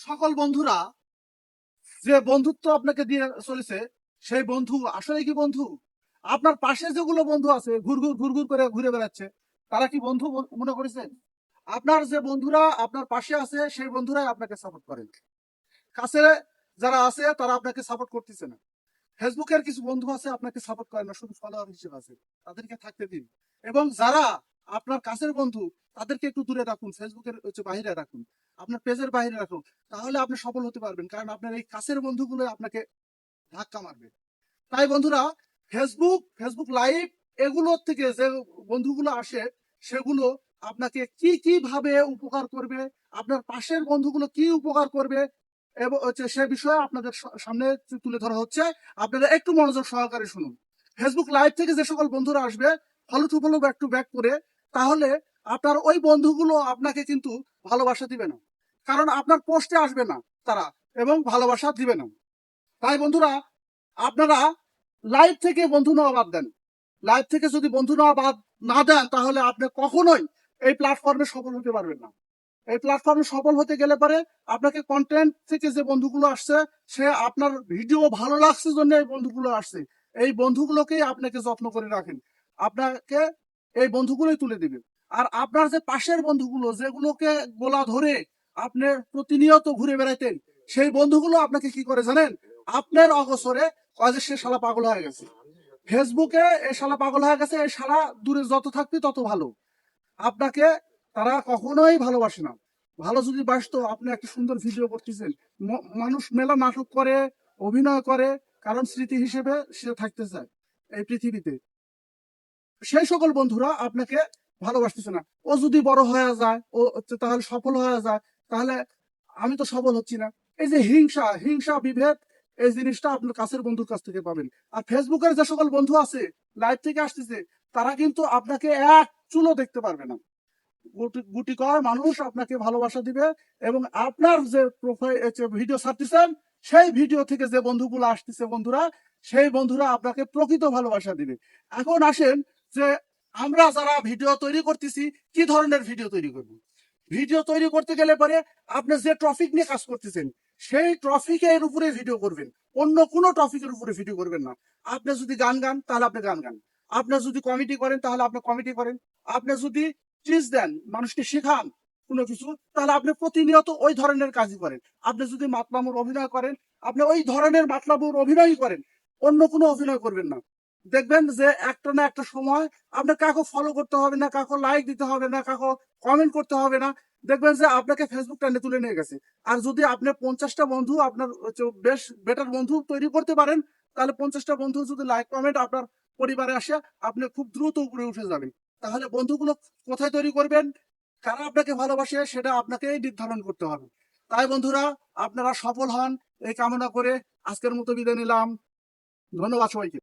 সকল বন্ধুরা যে বন্ধুত্ব আপনাকে দিয়ে চলেছে সেই বন্ধু আসলে কি বন্ধু? আপনার পাশে যেগুলো বন্ধু আছে ঘুরঘুর ঘুরঘুর করে ঘুরে বেড়াচ্ছে, তারা কি বন্ধু মনে করেছেন? আপনার যে বন্ধুরা আপনার পাশে আছে সেই বন্ধুরাই আপনাকে সাপোর্ট করে। কাছে যারা আছে তারা আপনাকে সাপোর্ট করতেছে না। ফেসবুকের কিছু বন্ধু আছে আপনাকে সাপোর্ট করে না, শুধু ফলোয়ার হিসেবে আছে, তাদেরকে থাকতে দিন। এবং যারা আপনার কাছের বন্ধু তাদেরকে একটু দূরে রাখুন, ফেসবুকের বাইরে রাখুন, আপনার পেজের বাইরে রাখুন। তাহলে আপনি সফল হতে পারবেন, কারণ আপনার এই কাছের বন্ধুগুলো আপনাকে ধাক্কা মারবে। তাই বন্ধুরা, ফেসবুক লাইভ এগুলোর থেকে যে বন্ধুগুলো আসে সেগুলো আপনাকে কি কি ভাবে উপকার করবে, আপনার পাশের বন্ধুগুলো কি উপকার করবে এবং সে বিষয়ে আপনাদের সামনে তুলে ধরা হচ্ছে। আপনারা একটু মনোযোগ সহকারে শুনুন। ফেসবুক লাইভ থেকে যে সকল বন্ধুরা আসবে follow to follow, back to back করে, তাহলে আপনার ওই বন্ধুগুলো আপনাকে কিন্তু ভালোবাসা দিবে না, কারণ আপনার পোস্টে আসবে না তারা, এবং ভালোবাসা দিবে না। তাই বন্ধুরা, আপনারা লাইভ থেকে বন্ধু নেওয়া বাদ দেন। লাইভ থেকে যদি বন্ধু নেওয়া বাদ না দেন, তাহলে আপনি কখনোই এই প্ল্যাটফর্মে সফল হতে পারবেন না। এই প্ল্যাটফর্মে সফল হতে গেলে পরে আপনাকে কন্টেন্ট থেকে যে বন্ধুগুলো আসছে, সে আপনার ভিডিও ভালো লাগছে জন্য এই বন্ধুগুলো আসছে, এই বন্ধুগুলোকেই আপনাকে যত্ন করে রাখেন, আপনাকে এই বন্ধুগুলোই তুলে দিবে। আর আপনার যে পাশের বন্ধুগুলো যেগুলোকে গোলা ধরে আপনি প্রতিনিয়ত ঘুরে বেড়াইতেন, সেই বন্ধুগুলো আপনাকে কি করে জানেন? আপনার অগসরে কয় যে সে শালা পাগল হয়ে গেছে, ফেসবুকে এই শালা পাগল হয়ে গেছে, এই শালা দূরে যত থাকবি তত ভালো। আপনাকে তারা কখনোই ভালোবাসে না। ভালো যদি বাসতো, আপনি একটা সুন্দর ভিডিও করতেছেন, মানুষ মেলা নাটক করে, অভিনয় করে, কারণ স্মৃতি হিসেবে সে থাকতে চায় এই পৃথিবীতে। সেই সকল বন্ধুরা আপনাকে ভালোবাসতেছে না। ও যদি বড় হয়ে যায়, ও তাহলে সফল হয়ে যায়, তাহলে আমি তো সফল হচ্ছি না। এই যে হিংসা হিংসা বিভেদ, এই জিনিসটা আপনার কাছের বন্ধুর কাছ থেকে পাবেন। আর ফেসবুকের যে সকল বন্ধু আছে লাইভ থেকে আসতেছে, তারা কিন্তু আপনাকে এক চুলো দেখতে পারবে না। গুটি কয় মানুষ আপনাকে ভালোবাসা দিবে, এবং আপনার যে প্রোফাইল ভিডিও ছাড়তেছেন, সেই ভিডিও থেকে যে বন্ধুগুলো আসতেছে বন্ধুরা, সেই বন্ধুরা আপনাকে প্রকৃত ভালোবাসা দিবে। এখন আসেন যে আমরা যারা ভিডিও তৈরি করতেছি, কি ধরনের ভিডিও তৈরি করব? ভিডিও তৈরি করতে গেলে পরে আপনি যে টপিক নিয়ে কাজ করতেছেন সেই টপিকের উপরে ভিডিও করবেন, অন্য কোনো টপিকের উপরে ভিডিও করবেন না। আপনি যদি গান গান তাহলে আপনি গান গান, আপনি যদি কমেডি করেন তাহলে আপনি কমেডি করেন, আপনি যদি টিপস দেন, মানুষকে শেখান কোনো কিছু, তাহলে আপনি প্রতিনিয়ত ওই ধরনের কাজই করেন। আপনি যদি মাতলামোর অভিনয় করেন, আপনি ওই ধরনের মাতলামোর অভিনয়ই করেন, অন্য কোনো অভিনয় করবেন না। দেখবেন যে একটা না একটা সময় আপনার কাউকে ফলো করতে হবে না, কাউকে লাইক দিতে হবে না, কাউকে কমেন্ট করতে হবে না। দেখবেন যে আপনাকে ফেসবুক টানে তুলে নিয়ে গেছে। আর যদি আপনি 50টা বন্ধু আপনার বেশ বেটার বন্ধু তৈরি করতে পারেন, তাহলে 50টা বন্ধু যদি লাইক কমেন্ট আপনার পরিবারে আসে, আপনি খুব দ্রুত উপরে উঠে যাবেন। তাহলে বন্ধুগুলো কোথায় তৈরি করবেন, কারা আপনাকে ভালোবাসে, সেটা আপনাকেই নির্ধারণ করতে হবে। তাই বন্ধুরা, আপনারা সফল হন এই কামনা করে আজকের মতো বিদায় নিলাম। ধন্যবাদ সবাইকে।